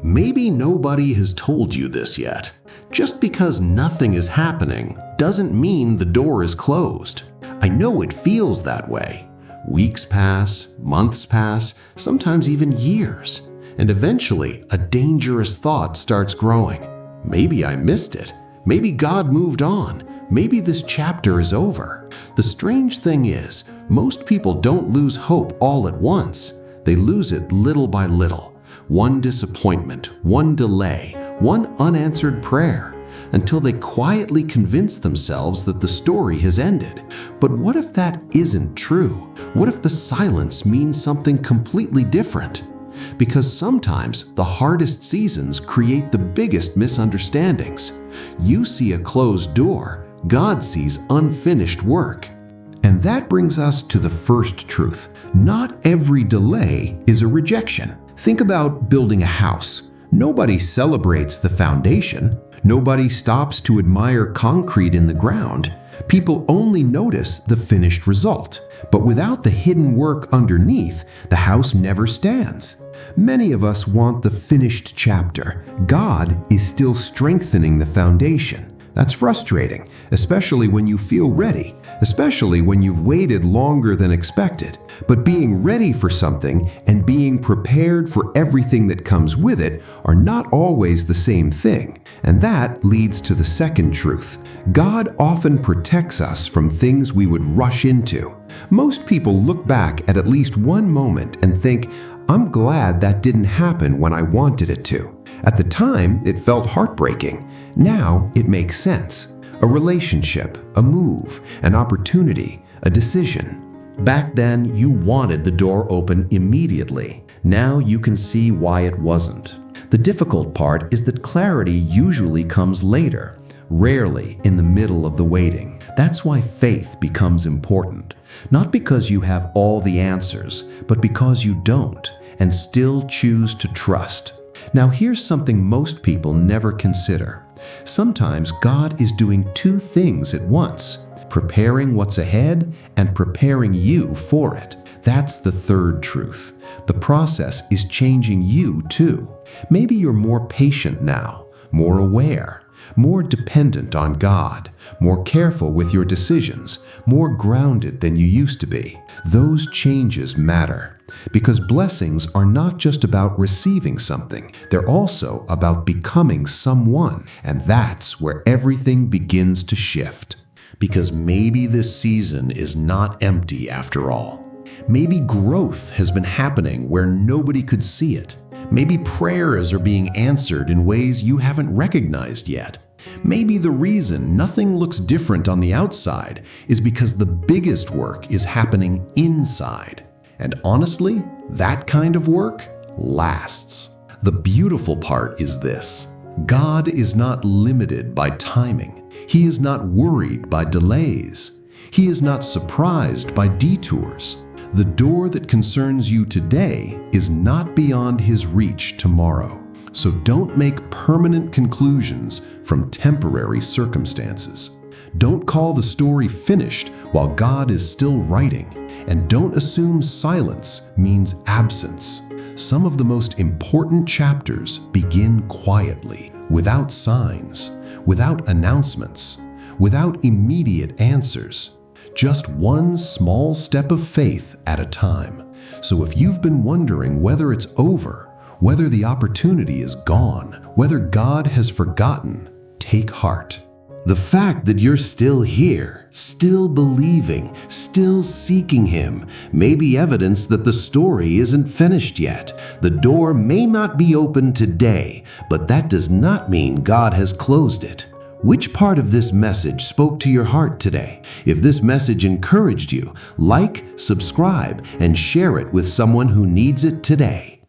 Maybe nobody has told you this yet. Just because nothing is happening doesn't mean the door is closed. I know it feels that way. Weeks pass, months pass, sometimes even years. And eventually, a dangerous thought starts growing. Maybe I missed it. Maybe God moved on. Maybe this chapter is over. The strange thing is, most people don't lose hope all at once. They lose it little by little. One disappointment, one delay, one unanswered prayer, until they quietly convince themselves that the story has ended. But what if that isn't true? What if the silence means something completely different? Because sometimes the hardest seasons create the biggest misunderstandings. You see a closed door, God sees unfinished work. And that brings us to the first truth. Not every delay is a rejection. Think about building a house. Nobody celebrates the foundation. Nobody stops to admire concrete in the ground. People only notice the finished result. But without the hidden work underneath, the house never stands. Many of us want the finished chapter. God is still strengthening the foundation. That's frustrating, especially when you feel ready, especially when you've waited longer than expected. But being ready for something and being prepared for everything that comes with it are not always the same thing. And that leads to the second truth. God often protects us from things we would rush into. Most people look back at least one moment and think, I'm glad that didn't happen when I wanted it to. At the time, it felt heartbreaking. Now, it makes sense. A relationship, a move, an opportunity, a decision. Back then, you wanted the door open immediately. Now you can see why it wasn't. The difficult part is that clarity usually comes later, rarely in the middle of the waiting. That's why faith becomes important. Not because you have all the answers, but because you don't, and still choose to trust. Now here's something most people never consider. Sometimes God is doing two things at once, preparing what's ahead and preparing you for it. That's the third truth. The process is changing you too. Maybe you're more patient now, more aware, more dependent on God, more careful with your decisions, more grounded than you used to be. Those changes matter. Because blessings are not just about receiving something, they're also about becoming someone. And that's where everything begins to shift. Because maybe this season is not empty after all. Maybe growth has been happening where nobody could see it. Maybe prayers are being answered in ways you haven't recognized yet. Maybe the reason nothing looks different on the outside is because the biggest work is happening inside. And honestly, that kind of work lasts. The beautiful part is this: God is not limited by timing. He is not worried by delays. He is not surprised by detours. The door that concerns you today is not beyond His reach tomorrow. So don't make permanent conclusions from temporary circumstances. Don't call the story finished while God is still writing. And don't assume silence means absence. Some of the most important chapters begin quietly, without signs, without announcements, without immediate answers. Just one small step of faith at a time. So if you've been wondering whether it's over, whether the opportunity is gone, whether God has forgotten, take heart. The fact that you're still here, still believing, still seeking Him, may be evidence that the story isn't finished yet. The door may not be open today, but that does not mean God has closed it. Which part of this message spoke to your heart today? If this message encouraged you, like, subscribe, and share it with someone who needs it today.